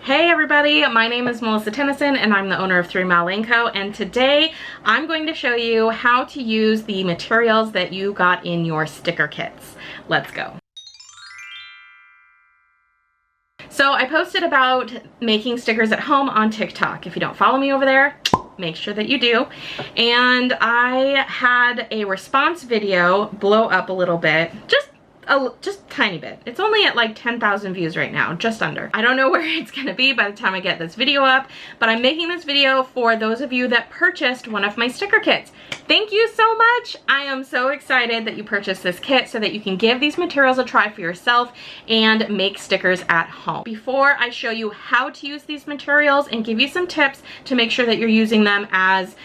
Hey everybody, my name is Melissa Tennyson and I'm the owner of 3milelaneco, and today I'm going to show you how to use the materials that you got in your sticker kits. Let's go. So I posted about making stickers at home on TikTok. If you don't follow me over there, make sure that you do. And I had a response video blow up a little bit, just tiny bit. It's only at like 10,000 views right now, just under. I don't know where it's gonna be by the time I get this video up, but I'm making this video for those of you that purchased one of my sticker kits. Thank you so much. I am so excited that you purchased this kit so that you can give these materials a try for yourself and make stickers at home. Before I show you how to use these materials and give you some tips to make sure that you're using them as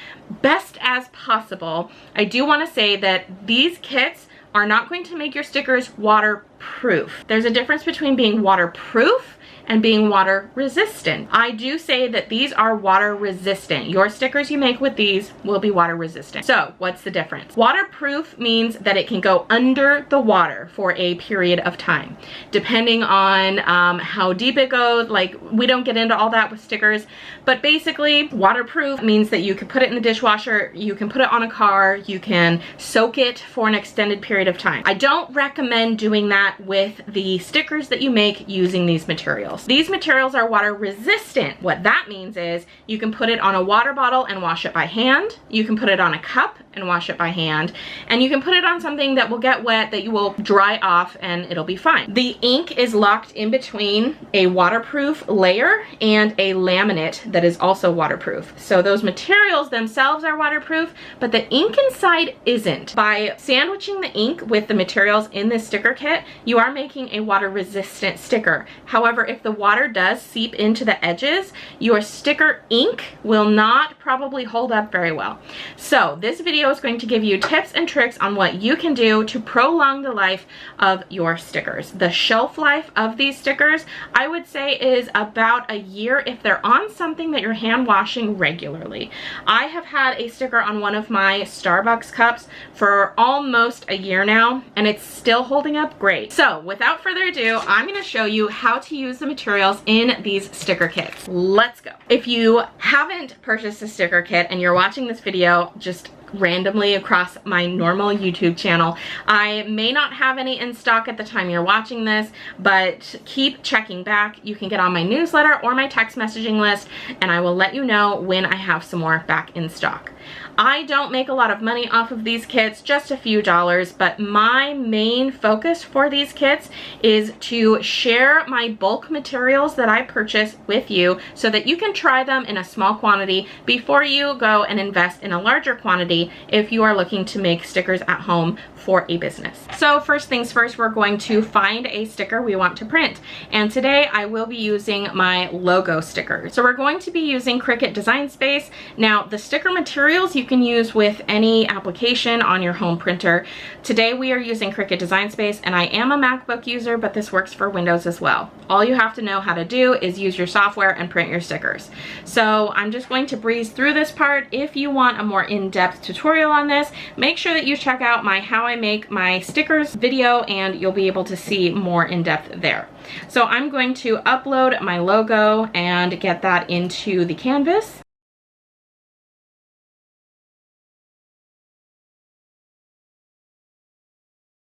best as possible, I do want to say that these kits are not going to make your stickers waterproof. There's a difference between being waterproof and being water resistant. I do say that these are water resistant. Your stickers you make with these will be water resistant. So what's the difference? Waterproof means that it can go under the water for a period of time. Depending on how deep it goes, like we don't get into all that with stickers, but basically waterproof means that you can put it in the dishwasher, you can put it on a car, you can soak it for an extended period of time. I don't recommend doing that with the stickers that you make using these materials. These materials are water resistant. What that means is you can put it on a water bottle and wash it by hand. You can put it on a cup and wash it by hand. And you can put it on something that will get wet, that you will dry off, and it'll be fine. The ink is locked in between a waterproof layer and a laminate that is also waterproof. So those materials themselves are waterproof, but the ink inside isn't. By sandwiching the ink with the materials in this sticker kit, you are making a water resistant sticker. However, if the water does seep into the edges, your sticker ink will not probably hold up very well. So this video is going to give you tips and tricks on what you can do to prolong the life of your stickers. The shelf life of these stickers, I would say, is about a year if they're on something that you're hand washing regularly. I have had a sticker on one of my Starbucks cups for almost a year now, and it's still holding up great. So without further ado, I'm going to show you how to use the materials in these sticker kits. Let's go. If you haven't purchased a sticker kit and you're watching this video just randomly across my normal YouTube channel, I may not have any in stock at the time you're watching this, but keep checking back. You can get on my newsletter or my text messaging list, and I will let you know when I have some more back in stock. I don't make a lot of money off of these kits, just a few dollars, but my main focus for these kits is to share my bulk materials that I purchase with you so that you can try them in a small quantity before you go and invest in a larger quantity if you are looking to make stickers at home for a business. So first things first, we're going to find a sticker we want to print. And today I will be using my logo stickers. So we're going to be using Cricut Design Space. Now the sticker materials you can use with any application on your home printer. Today we are using Cricut Design Space, and I am a MacBook user, but this works for Windows as well. All you have to know how to do is use your software and print your stickers. So I'm just going to breeze through this part. If you want a more in-depth tutorial on this, make sure that you check out my How I Make My Stickers video, and you'll be able to see more in depth there. So I'm going to upload my logo and get that into the canvas.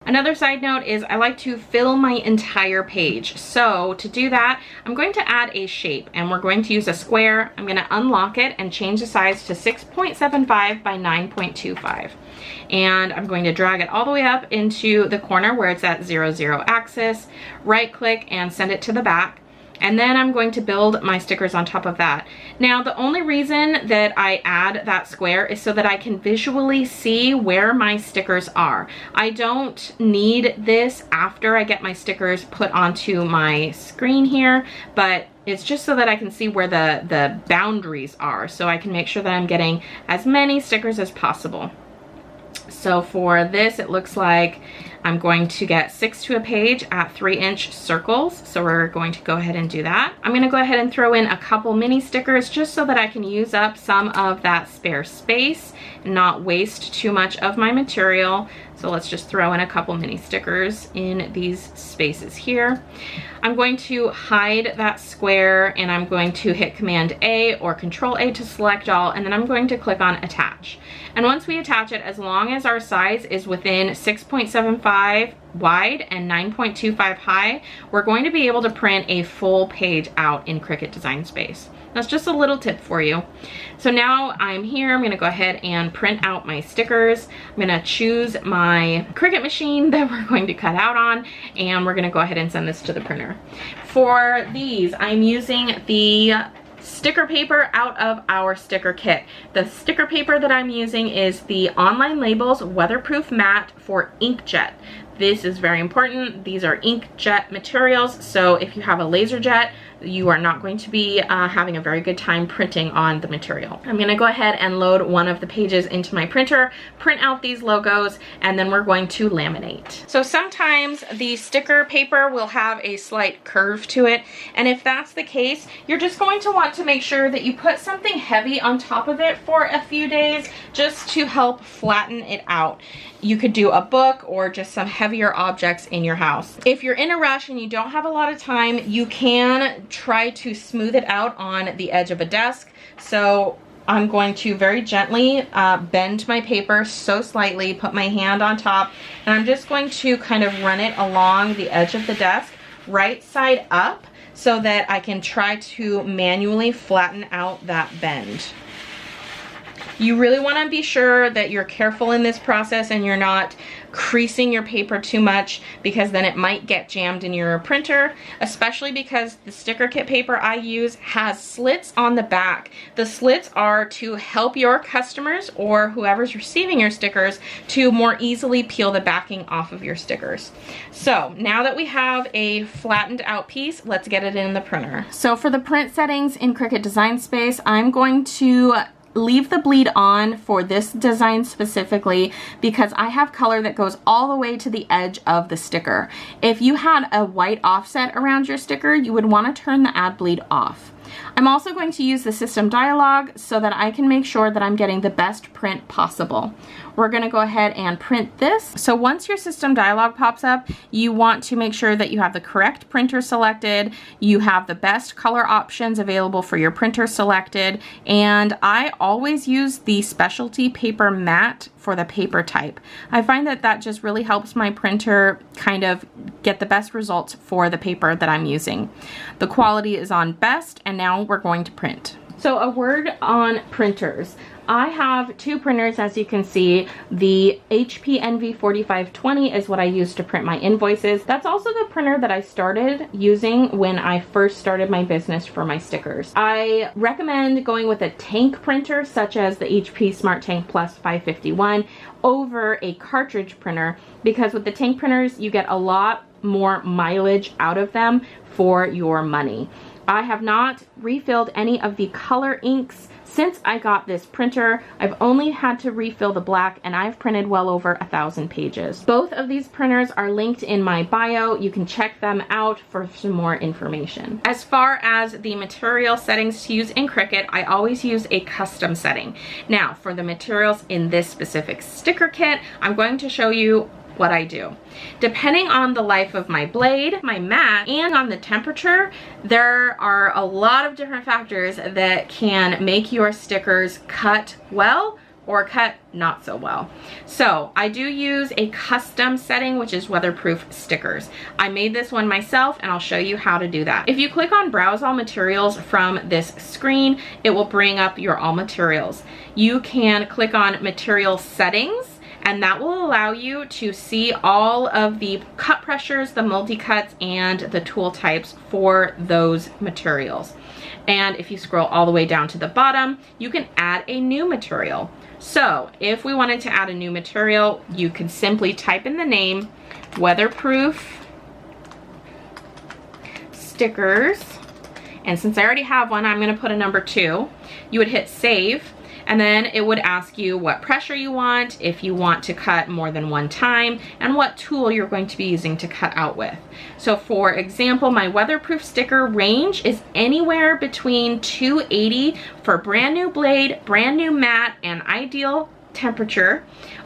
Another side note is I like to fill my entire page. So to do that, I'm going to add a shape, and we're going to use a square. I'm going to unlock it and change the size to 6.75 by 9.25. And I'm going to drag it all the way up into the corner where it's at 0, axis, right click and send it to the back. And then I'm going to build my stickers on top of that. Now, the only reason that I add that square is so that I can visually see where my stickers are. I don't need this after I get my stickers put onto my screen here, but it's just so that I can see where the boundaries are, so I can make sure that I'm getting as many stickers as possible. So for this, it looks like I'm going to get 6 to a page at 3-inch circles. So we're going to go ahead and do that. I'm going to go ahead and throw in a couple mini stickers just so that I can use up some of that spare space and not waste too much of my material. So let's just throw in a couple mini stickers in these spaces here. I'm going to hide that square, and I'm going to hit Command A or Control A to select all, and then I'm going to click on attach. And once we attach it, as long as our size is within 6.75 wide and 9.25 high, we're going to be able to print a full page out in Cricut Design Space. That's just a little tip for you. So now I'm here, I'm gonna go ahead and print out my stickers. I'm gonna choose my Cricut machine that we're going to cut out on, and we're gonna go ahead and send this to the printer. For these, I'm using the sticker paper out of our sticker kit. The sticker paper that I'm using is the Online Labels Weatherproof Matte for Inkjet. This is very important. These are inkjet materials, so if you have a laser jet, you are not going to be having a very good time printing on the material. I'm gonna go ahead and load one of the pages into my printer, print out these logos, and then we're going to laminate. So sometimes the sticker paper will have a slight curve to it, and if that's the case, you're just going to want to make sure that you put something heavy on top of it for a few days just to help flatten it out. You could do a book or just some heavier objects in your house. If you're in a rush and you don't have a lot of time, you can try to smooth it out on the edge of a desk. So I'm going to very gently bend my paper so slightly, put my hand on top, and I'm just going to kind of run it along the edge of the desk, right side up, so that I can try to manually flatten out that bend. You really want to be sure that you're careful in this process and you're not creasing your paper too much, because then it might get jammed in your printer, especially because the sticker kit paper I use has slits on the back. The slits are to help your customers or whoever's receiving your stickers to more easily peel the backing off of your stickers. So now that we have a flattened out piece, let's get it in the printer. So for the print settings in Cricut Design Space, I'm going to leave the bleed on for this design specifically because I have color that goes all the way to the edge of the sticker. If you had a white offset around your sticker, you would want to turn the add bleed off. I'm also going to use the system dialog so that I can make sure that I'm getting the best print possible. We're going to go ahead and print this. So once your system dialog pops up, you want to make sure that you have the correct printer selected, you have the best color options available for your printer selected, and I always use the specialty paper matte for the paper type. I find that that just really helps my printer kind of get the best results for the paper that I'm using. The quality is on best, and now we're going to print. So a word on printers. I have two printers, as you can see. The HP NV4520 is what I use to print my invoices. That's also the printer that I started using when I first started my business for my stickers. I recommend going with a tank printer such as the HP Smart Tank Plus 551 over a cartridge printer, because with the tank printers you get a lot more mileage out of them for your money. I have not refilled any of the color inks since I got this printer. I've only had to refill the black, and I've printed well over 1,000 pages. Both of these printers are linked in my bio. You can check them out for some more information. As far as the material settings to use in Cricut, I always use a custom setting. Now, for the materials in this specific sticker kit, I'm going to show you what I do. Depending on the life of my blade, my mat, and on the temperature, there are a lot of different factors that can make your stickers cut well or cut not so well. So I do use a custom setting, which is weatherproof stickers. I made this one myself, and I'll show you how to do that. If you click on Browse All Materials from this screen, it will bring up your all materials. You can click on Material Settings, and that will allow you to see all of the cut pressures, the multi-cuts, and the tool types for those materials. And if you scroll all the way down to the bottom, you can add a new material. So if we wanted to add a new material, you can simply type in the name, weatherproof stickers, and since I already have one, I'm going to put a number 2. You would hit save, and then it would ask you what pressure you want, if you want to cut more than one time, and what tool you're going to be using to cut out with. So for example, my weatherproof sticker range is anywhere between 280 for brand new blade, brand new mat, and ideal temperature,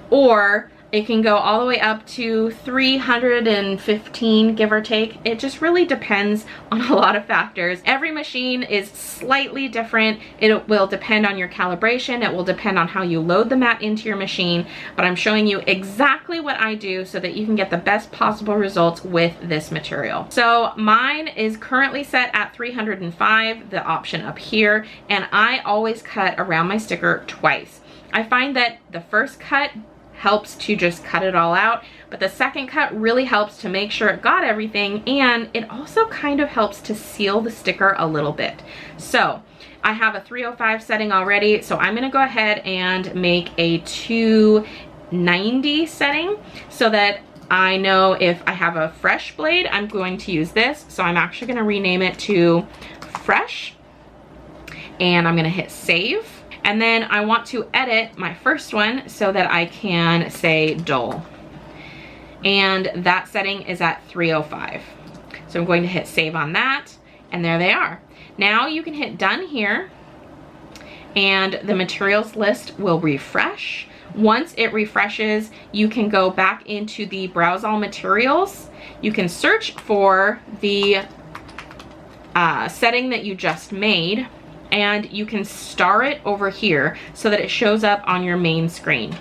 or It can go all the way up to 315, give or take. It just really depends on a lot of factors. Every machine is slightly different. It will depend on your calibration. It will depend on how you load the mat into your machine, but I'm showing you exactly what I do so that you can get the best possible results with this material. So mine is currently set at 305, the option up here, and I always cut around my sticker twice. I find that the first cut helps to just cut it all out, but the second cut really helps to make sure it got everything, and it also kind of helps to seal the sticker a little bit. So I have a 305 setting already, so I'm gonna go ahead and make a 290 setting so that I know if I have a fresh blade, I'm going to use this. So I'm actually gonna rename it to Fresh, and I'm gonna hit save. And then I want to edit my first one so that I can say dull. And that setting is at 305. So I'm going to hit save on that, and there they are. Now you can hit done here, and the materials list will refresh. Once it refreshes, you can go back into the Browse All Materials. You can search for the setting that you just made, and you can star it over here so that it shows up on your main screen.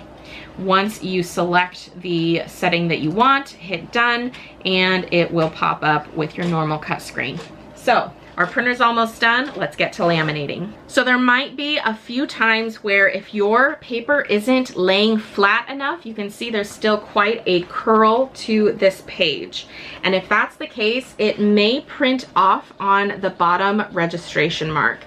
Once you select the setting that you want, hit done, and it will pop up with your normal cut screen. So our printer's almost done. Let's get to laminating. So there might be a few times where if your paper isn't laying flat enough, you can see there's still quite a curl to this page. And if that's the case, it may print off on the bottom registration mark.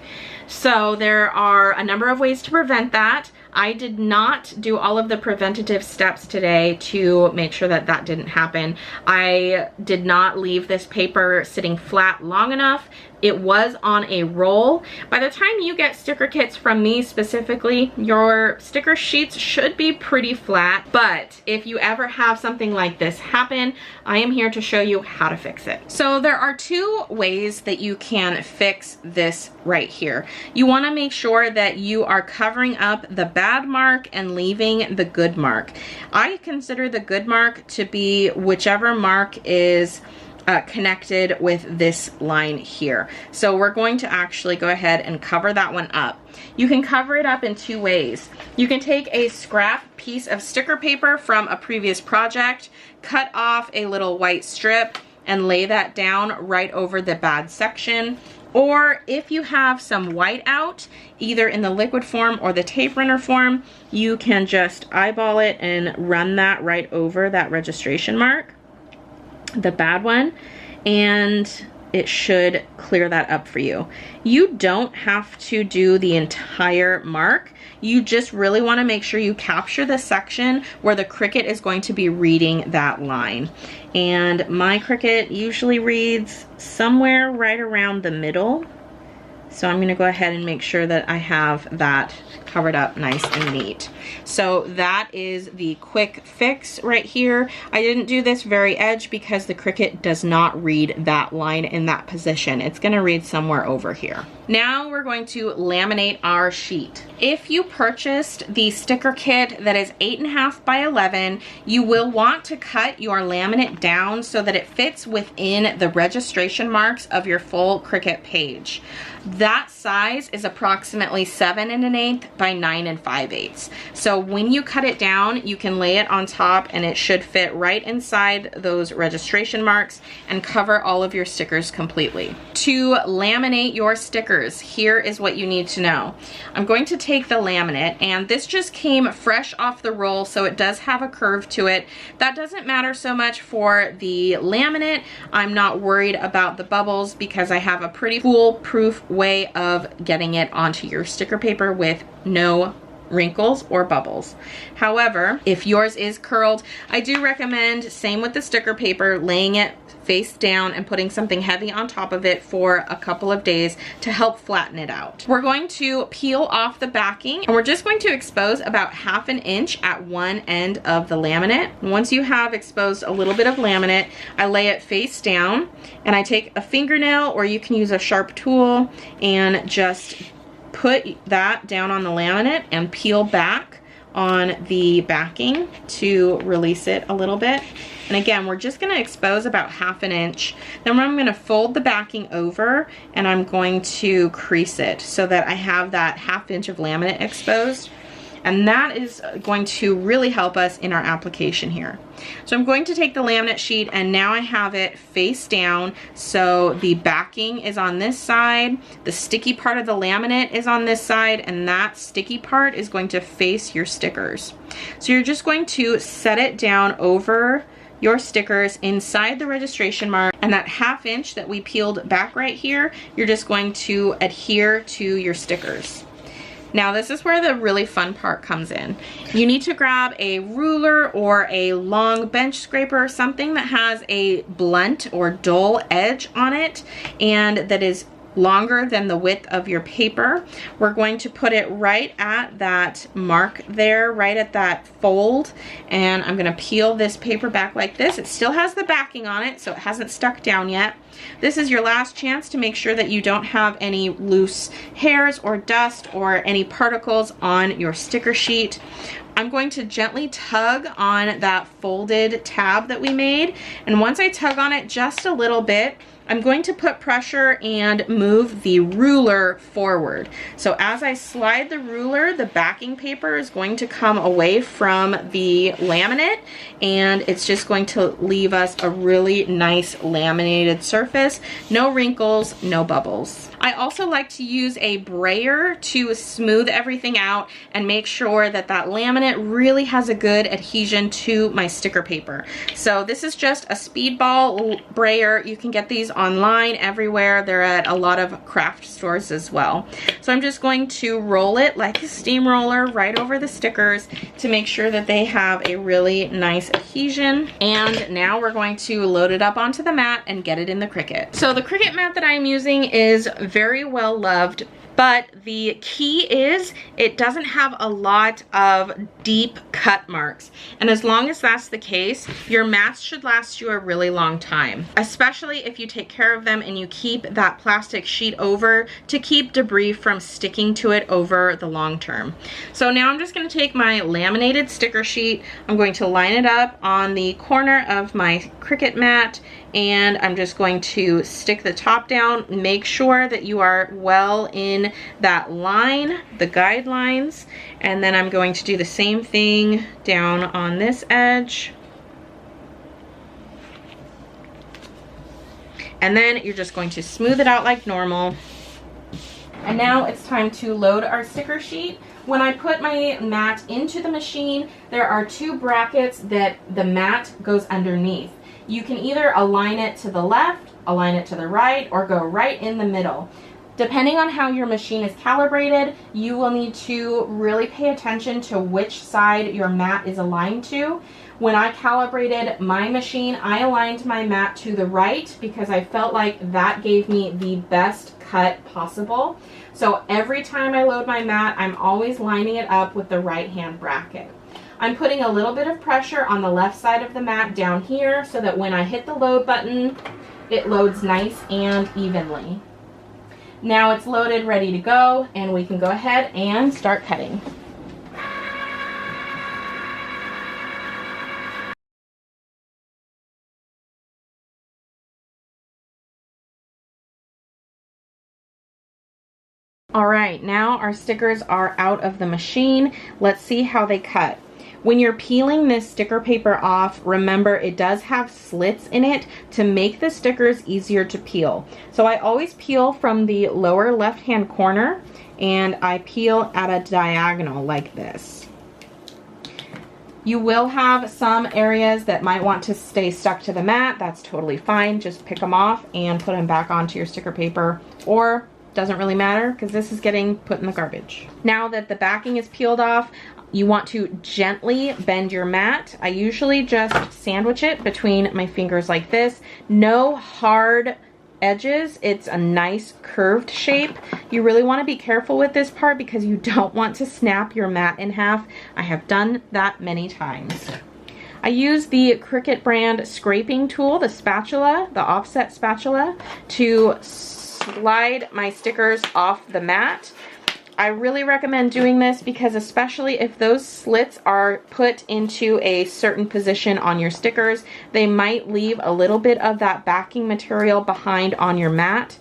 So there are a number of ways to prevent that. I did not do all of the preventative steps today to make sure that that didn't happen. I did not leave this paper sitting flat long enough. It was on a roll. By the time you get sticker kits from me specifically, your sticker sheets should be pretty flat. But if you ever have something like this happen, I am here to show you how to fix it. So there are two ways that you can fix this right here. You want to make sure that you are covering up the bad mark and leaving the good mark. I consider the good mark to be whichever mark is connected with this line here. So we're going to actually go ahead and cover that one up. You can cover it up in two ways. You can take a scrap piece of sticker paper from a previous project, cut off a little white strip, and lay that down right over the bad section. Or if you have some white out, either in the liquid form or the tape runner form, you can just eyeball it and run that right over that registration mark, the bad one, and it should clear that up for you. You don't have to do the entire mark. You just really want to make sure you capture the section where the Cricut is going to be reading that line. And my Cricut usually reads somewhere right around the middle. So I'm going to go ahead and make sure that I have that covered up nice and neat. So that is the quick fix right here. I didn't do this very edge because the Cricut does not read that line in that position. It's going to read somewhere over here. Now we're going to laminate our sheet. If you purchased the sticker kit that is 8.5 by 11, you will want to cut your laminate down so that it fits within the registration marks of your full Cricut page. That size is approximately 7 1/8 by 9 5/8. So when you cut it down, you can lay it on top and it should fit right inside those registration marks and cover all of your stickers completely. To laminate your stickers, here is what you need to know. I'm going to take the laminate, and this just came fresh off the roll, so it does have a curve to it. That doesn't matter so much for the laminate. I'm not worried about the bubbles because I have a pretty foolproof way of getting it onto your sticker paper with no wrinkles or bubbles. However, if yours is curled, I do recommend, same with the sticker paper, laying it face down and putting something heavy on top of it for a couple of days to help flatten it out. We're going to peel off the backing, and we're just going to expose about 1/2 inch at one end of the laminate. Once you have exposed a little bit of laminate, I lay it face down, and I take a fingernail, or you can use a sharp tool, and just put that down on the laminate and peel back on the backing to release it a little bit. And again, we're just gonna expose about 1/2 inch. Then I'm gonna fold the backing over and I'm going to crease it so that I have that 1/2 inch of laminate exposed. And that is going to really help us in our application here. So I'm going to take the laminate sheet and now I have it face down. So the backing is on this side, the sticky part of the laminate is on this side, and that sticky part is going to face your stickers. So you're just going to set it down over your stickers inside the registration mark, and that 1/2 inch that we peeled back right here, you're just going to adhere to your stickers. Now this is where the really fun part comes in. You need to grab a ruler or a long bench scraper, something that has a blunt or dull edge on it and that is longer than the width of your paper. We're going to put it right at that mark there, right at that fold, and I'm gonna peel this paper back like this. It still has the backing on it, so it hasn't stuck down yet. This is your last chance to make sure that you don't have any loose hairs or dust or any particles on your sticker sheet. I'm going to gently tug on that folded tab that we made, and once I tug on it just a little bit, I'm going to put pressure and move the ruler forward. So as I slide the ruler, the backing paper is going to come away from the laminate, and it's just going to leave us a really nice laminated surface. No wrinkles, no bubbles. I also like to use a brayer to smooth everything out and make sure that that laminate really has a good adhesion to my sticker paper. So this is just a speedball brayer. You can get these online everywhere. They're at a lot of craft stores as well. So I'm just going to roll it like a steamroller right over the stickers to make sure that they have a really nice adhesion. And now we're going to load it up onto the mat and get it in the Cricut. So the Cricut mat that I'm using is very well loved, but the key is it doesn't have a lot of deep cut marks. And as long as that's the case, your mats should last you a really long time, especially if you take care of them and you keep that plastic sheet over to keep debris from sticking to it over the long term. So now I'm just gonna take my laminated sticker sheet, I'm going to line it up on the corner of my Cricut mat, and I'm just going to stick the top down. Make sure that you are well in that line, the guidelines, and then I'm going to do the same thing down on this edge. And then you're just going to smooth it out like normal. And now it's time to load our sticker sheet. When I put my mat into the machine, there are 2 brackets that the mat goes underneath. You can either align it to the left, align it to the right, or go right in the middle. Depending on how your machine is calibrated, you will need to really pay attention to which side your mat is aligned to. When I calibrated my machine, I aligned my mat to the right because I felt like that gave me the best cut possible. So every time I load my mat, I'm always lining it up with the right hand bracket. I'm putting a little bit of pressure on the left side of the mat down here so that when I hit the load button, it loads nice and evenly. Now it's loaded, ready to go, and we can go ahead and start cutting. All right, now our stickers are out of the machine. Let's see how they cut. When you're peeling this sticker paper off, remember it does have slits in it to make the stickers easier to peel. So I always peel from the lower left-hand corner, and I peel at a diagonal like this. You will have some areas that might want to stay stuck to the mat. That's totally fine. Just pick them off and put them back onto your sticker paper, or doesn't really matter because this is getting put in the garbage. Now that the backing is peeled off, you want to gently bend your mat. I usually just sandwich it between my fingers like this. No hard edges. It's a nice curved shape. You really want to be careful with this part because you don't want to snap your mat in half. I have done that many times. I use the Cricut brand scraping tool, the spatula, the offset spatula, to slide my stickers off the mat. I really recommend doing this because especially if those slits are put into a certain position on your stickers, they might leave a little bit of that backing material behind on your mat.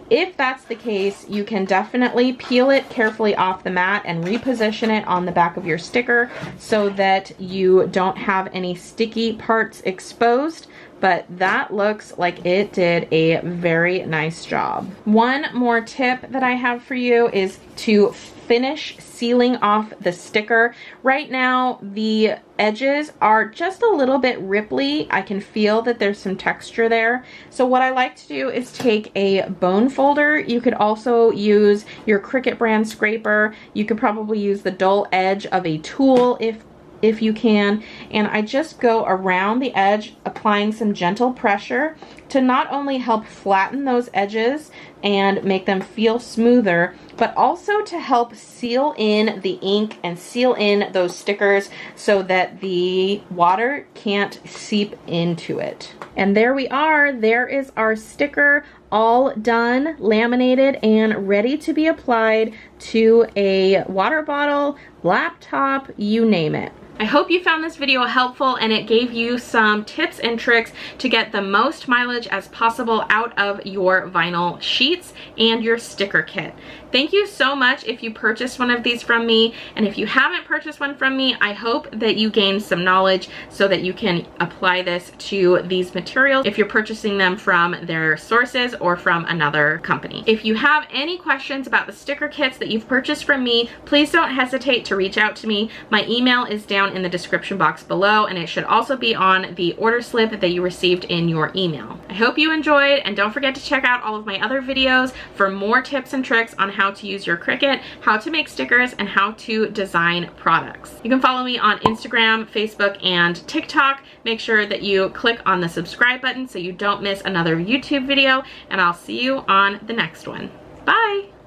If that's the case, you can definitely peel it carefully off the mat and reposition it on the back of your sticker so that you don't have any sticky parts exposed. But that looks like it did a very nice job. One more tip that I have for you is to finish sealing off the sticker. Right now, the edges are just a little bit ripply. I can feel that there's some texture there. So what I like to do is take a bone folder. You could also use your Cricut brand scraper. You could probably use the dull edge of a tool if you can, and I just go around the edge applying some gentle pressure to not only help flatten those edges and make them feel smoother, but also to help seal in the ink and seal in those stickers so that the water can't seep into it. And there we are. There is our sticker all done, laminated, and ready to be applied to a water bottle, laptop, you name it. I hope you found this video helpful and it gave you some tips and tricks to get the most mileage as possible out of your vinyl sheets and your sticker kit. Thank you so much if you purchased one of these from me, and if you haven't purchased one from me, I hope that you gained some knowledge so that you can apply this to these materials if you're purchasing them from their sources or from another company. If you have any questions about the sticker kits that you've purchased from me, please don't hesitate to reach out to me. My email is down in the description box below, and it should also be on the order slip that you received in your email. I hope you enjoyed, and don't forget to check out all of my other videos for more tips and tricks on how to use your Cricut, how to make stickers, and how to design products. You can follow me on Instagram, Facebook, and TikTok. Make sure that you click on the subscribe button so you don't miss another YouTube video, and I'll see you on the next one. Bye!